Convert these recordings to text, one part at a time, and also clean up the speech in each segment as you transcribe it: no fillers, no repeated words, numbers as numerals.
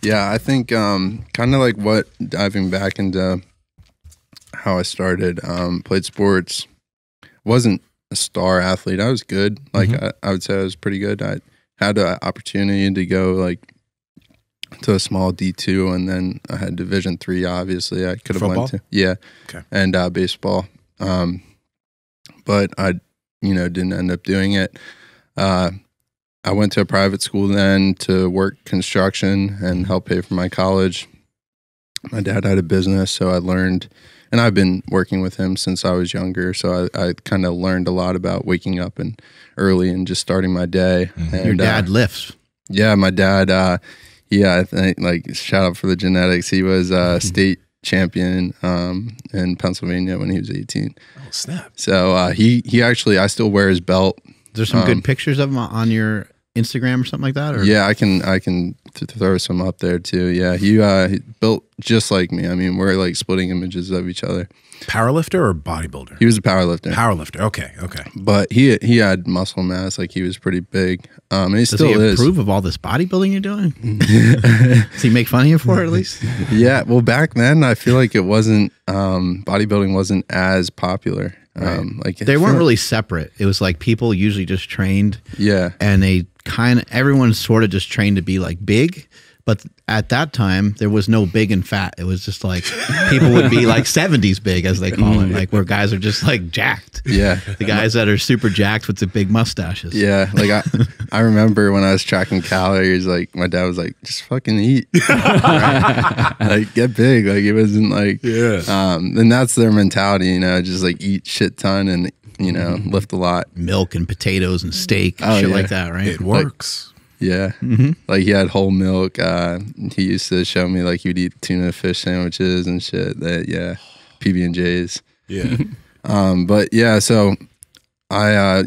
Yeah, I think kind of like what diving back into how I started, played sports, wasn't a star athlete. I was good. Like I would say I was pretty good. I had an opportunity to go like to a small D2, and then I had Division 3. Obviously, I could have went to and baseball. But I, didn't end up doing it. I went to a private school then to work construction and help pay for my college. My dad had a business, so I learned, and I've been working with him since I was younger. So I kind of learned a lot about waking up and early and just starting my day. And, your dad lifts. Yeah, my dad. I think like shout out for the genetics. He was state champion in Pennsylvania when he was 18. Oh snap! So he actually, I still wear his belt. There's some good pictures of him on your Instagram or something like that? Or? Yeah, I can throw some up there too. Yeah, he built just like me. I mean, we're like splitting images of each other. Powerlifter or bodybuilder? He was a powerlifter. Powerlifter. Okay. But he had muscle mass. Like he was pretty big. And he still is. Does he approve of all this bodybuilding you're doing? Does he make fun of you for it at least? Yeah. Well, back then I feel like it wasn't bodybuilding wasn't as popular. Right. Like they weren't really separate. It was like people usually just trained. Yeah. And they everyone sort of just trained to be like big. But at that time, there was no big and fat. It was just like people would be like 70s big, as they call it, like where guys are just like jacked. Yeah. The guys that are super jacked with the big mustaches. Yeah. Like I remember when I was tracking calories, like my dad was like, just fucking eat. Like get big. Like it wasn't like, and that's their mentality, just like eat shit ton and, lift a lot. Milk and potatoes and steak, shit like that, right? It works. Yeah. Like he had whole milk. He used to show me like he'd eat tuna fish sandwiches and shit. PB&Js. Yeah. But yeah, so I,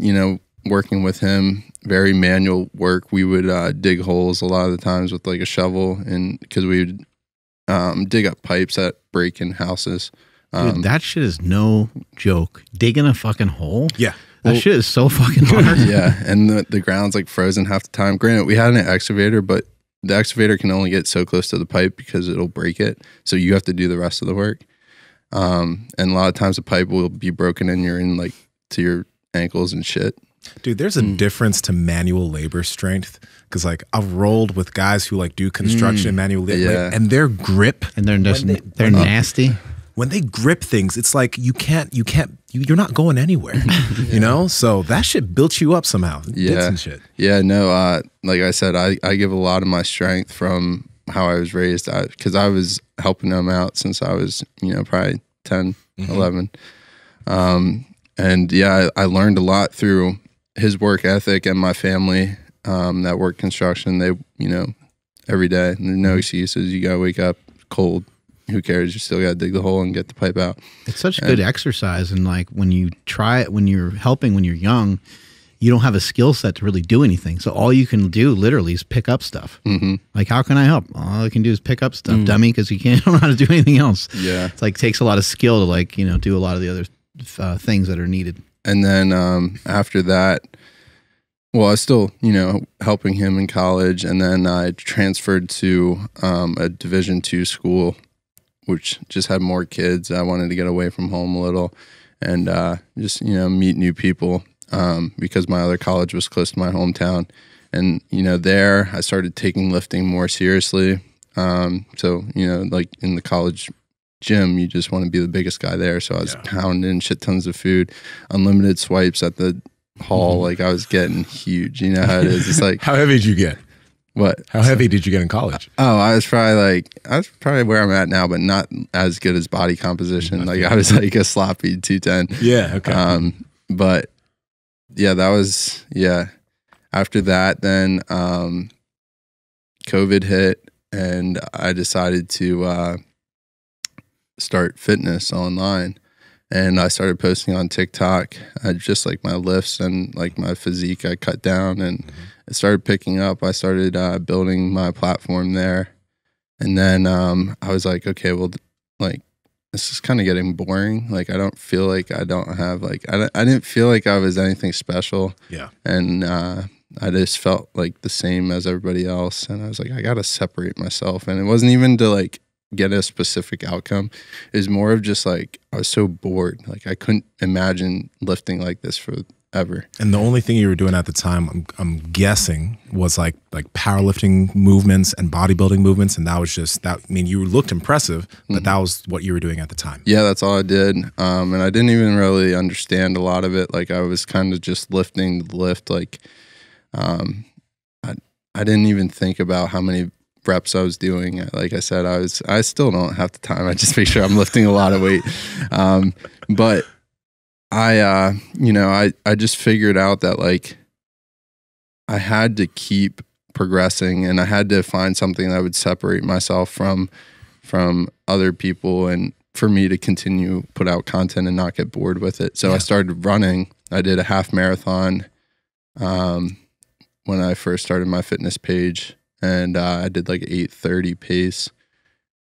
working with him, very manual work. We would dig holes a lot of the times with like a shovel, and because we would dig up pipes that break in houses. Dude, that shit is no joke. Digging a fucking hole? Yeah. That shit is so fucking hard. Yeah, and the ground's like frozen half the time. Granted, we had an excavator, but the excavator can only get so close to the pipe because it'll break it. So you have to do the rest of the work. And a lot of times the pipe will be broken and you're in like to your ankles and shit. Dude, there's a difference to manual labor strength, because like I've rolled with guys who like do construction manual labor, and their grip, and they're nasty. When they grip things, it's like you're not going anywhere, So that shit built you up somehow. Yeah, and shit. Yeah, no. Like I said, I give a lot of my strength from how I was raised, because I was helping them out since I was, probably 10, 11. And yeah, I learned a lot through his work ethic and my family that work construction. They, every day, there's no excuses. You gotta wake up cold. Who cares? You still got to dig the hole and get the pipe out. It's such good exercise. And like when you try it, when you're helping, when you're young, you don't have a skill set to really do anything. So all you can do literally is pick up stuff. Like, how can I help? All I can do is pick up stuff, dummy, because you can't know how to do anything else. Yeah. It's like takes a lot of skill to like, do a lot of the other things that are needed. And then after that, well, I was still, helping him in college. And then I transferred to a Division 2 school, which just had more kids. I wanted to get away from home a little and just, meet new people because my other college was close to my hometown. And, there I started taking lifting more seriously. So, like in the college gym, you just want to be the biggest guy there. So I was pounding shit tons of food, unlimited swipes at the hall. Like I was getting huge. You know how it is. It's like, how heavy did you get? What? How heavy did you get in college? Oh, I was probably where I'm at now, but not as good as body composition. Like I was like a sloppy 210. Yeah. Okay. But yeah, that was, after that, then, COVID hit and I decided to, start fitness online, and I started posting on TikTok, just like my lifts and like my physique I cut down, and it started picking up. I started building my platform there. And then I was like, okay, well, like, this is kind of getting boring. Like, I don't feel like I don't have, like, I didn't feel like I was anything special. Yeah. And I just felt like the same as everybody else. And I was like, I got to separate myself. And it wasn't even to like get a specific outcome. It was more of just like, I was so bored. Like I couldn't imagine lifting like this forever. And the only thing you were doing at the time, I'm guessing, was like powerlifting movements and bodybuilding movements. And that was just that. I mean, you looked impressive, but that was what you were doing at the time. Yeah, that's all I did. And I didn't even really understand a lot of it. Like I was kind of just lifting the lift. Like, I didn't even think about how many reps I was doing. Like I said, I still don't have the time. I just make sure I'm lifting a lot of weight. But I just figured out that like I had to keep progressing and I had to find something that would separate myself from other people and for me to continue put out content and not get bored with it. So I started running. I did a half marathon when I first started my fitness page, and I did like 8:30 pace.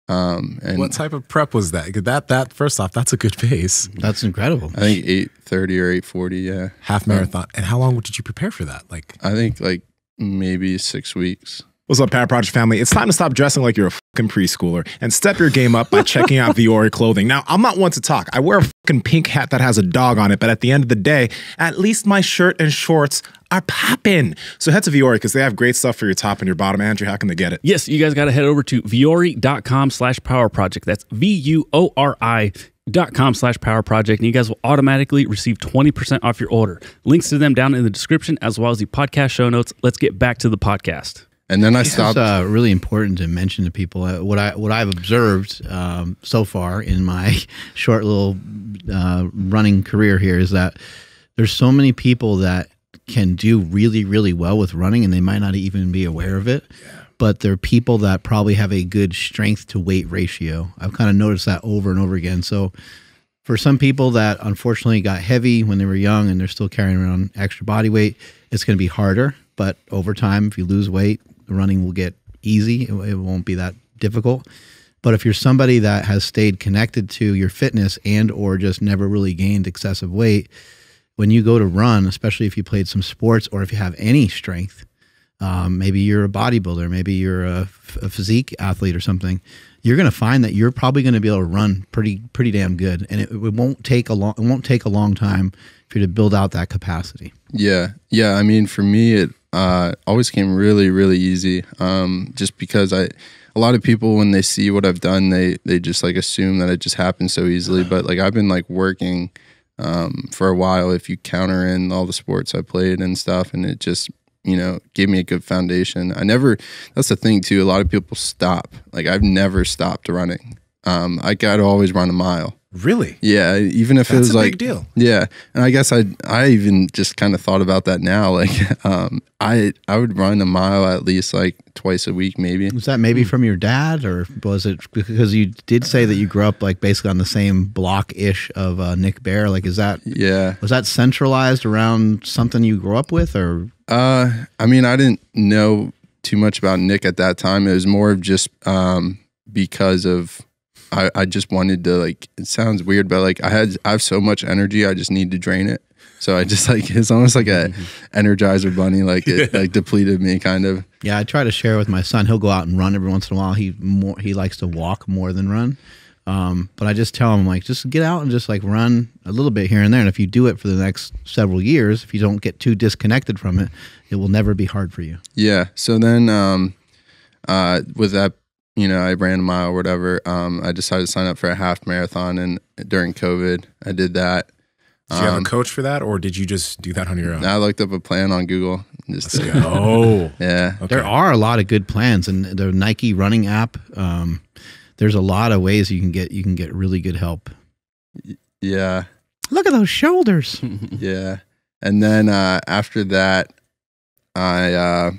And what type of prep was that? That first off, that's a good pace. That's incredible. I think 8:30 or 8:40. Yeah, half marathon. And how long did you prepare for that? Like, I think like maybe 6 weeks. What's up, Power Project family? It's time to stop dressing like you're a fucking preschooler and step your game up by checking out Vuori clothing. Now, I'm not one to talk. I wear a fucking pink hat that has a dog on it, but at the end of the day, at least my shirt and shorts are popping. So head to Vuori because they have great stuff for your top and your bottom. Andrew, how can they get it? Yes, you guys got to head over to vuori.com/powerproject. That's VUORI.com/powerproject, and you guys will automatically receive 20% off your order. Links to them down in the description as well as the podcast show notes. Let's get back to the podcast. And then I stopped. It's really important to mention to people what I've observed so far in my short little running career here is that there's so many people that can do really, really well with running, and they might not even be aware of it. Yeah. But they're people that probably have a good strength to weight ratio. I've kind of noticed that over and over again. So for some people that unfortunately got heavy when they were young and they're still carrying around extra body weight, it's going to be harder. But over time, if you lose weight, the running will get easy. It won't be that difficult. But if you're somebody that has stayed connected to your fitness and or just never really gained excessive weight, when you go to run, especially if you played some sports or if you have any strength, maybe you're a bodybuilder, maybe you're a physique athlete or something, you're going to find that you're probably going to be able to run pretty damn good, and it won't take a long time for you to build out that capacity. Yeah. I mean, for me, it always came really, really easy. Just because a lot of people when they see what I've done, they just like assume that it just happens so easily. But like I've been like working for a while. If you counter in all the sports I played and stuff, and it just gave me a good foundation. That's the thing too. A lot of people stop. Like I've never stopped running. I got to always run a mile. Really? Yeah. Even if it was like, big deal. Yeah. And I guess I even just kind of thought about that now. Like, I would run a mile at least like twice a week, maybe. Was that maybe from your dad, or was it because you did say that you grew up like basically on the same block-ish of Nick Bear? Like, was that centralized around something you grew up with, or? I mean, I didn't know too much about Nick at that time. It was more of just because of I just wanted to, like, it sounds weird, but like I have so much energy, I just need to drain it. So I just like, it's almost like a Energizer bunny, like it like depleted me kind of. Yeah, I try to share with my son. He'll go out and run every once in a while. He likes to walk more than run. But I just tell him, like, just get out and just like run a little bit here and there. And if you do it for the next several years, if you don't get too disconnected from it, it will never be hard for you. Yeah. So then with that, I ran a mile or whatever. I decided to sign up for a half marathon, and during COVID, I did that. Did you have a coach for that, or did you just do that on your own? I looked up a plan on Google. Let's go. Yeah. Okay. There are a lot of good plans, and the Nike running app, there's a lot of ways you can get really good help. Yeah. Look at those shoulders. Yeah. And then after that, I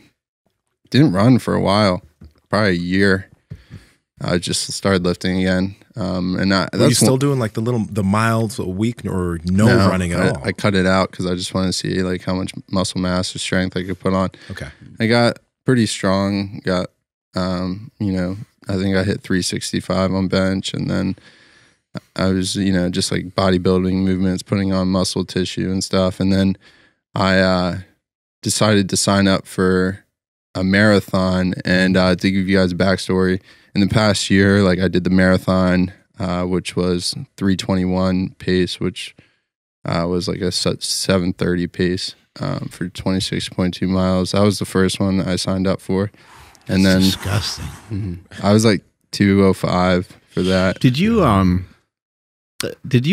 didn't run for a while, probably a year. I just started lifting again. And Were you still doing like the miles a week or no running at all? I cut it out because I just wanted to see like how much muscle mass or strength I could put on. Okay. I got pretty strong. Got, I think I hit 365 on bench, and then I was, just like bodybuilding movements, putting on muscle tissue and stuff. And then I decided to sign up for a marathon. And to give you guys a backstory, in the past year, like I did the marathon, which was 3:21 pace, which was like a 7:30 pace for 26.2 miles. That was the first one that I signed up for. And then disgusting. I was like 2:05 for that. Did you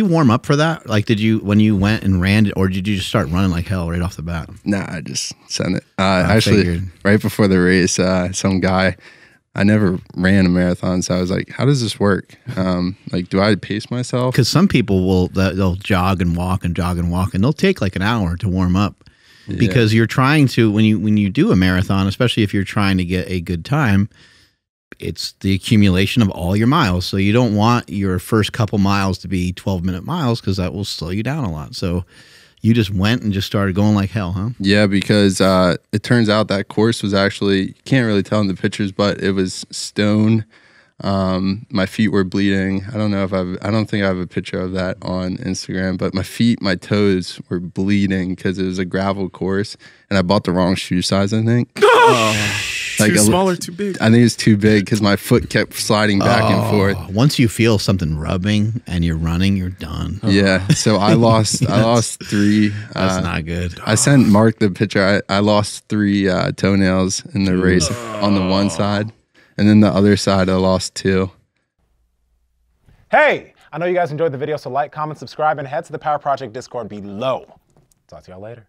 warm up for that? Like, when you went and ran it, or did you just start running like hell right off the bat? Nah, I just sent it. Actually, right before the race, some guy, I never ran a marathon, so I was like, how does this work? Like, do I pace myself? Because some people they'll jog and walk, and they'll take like an hour to warm up. Because you're trying to, when you do a marathon, especially if you're trying to get a good time, it's the accumulation of all your miles. So you don't want your first couple miles to be 12-minute miles, because that will slow you down a lot. So you just went and just started going like hell, huh? Yeah, because it turns out that course was actually, you can't really tell in the pictures, but it was stone. My feet were bleeding. I don't think I have a picture of that on Instagram, but my toes were bleeding because it was a gravel course, and I bought the wrong shoe size, I think. Too small or too big? I think it's too big because my foot kept sliding back and forth. Once you feel something rubbing and you're running, you're done. Yeah, so I lost 3. That's not good. I sent Mark the picture. I lost 3 toenails in the race on the one side, and then the other side I lost 2. Hey, I know you guys enjoyed the video, so like, comment, subscribe, and head to the Power Project Discord below. Talk to y'all later.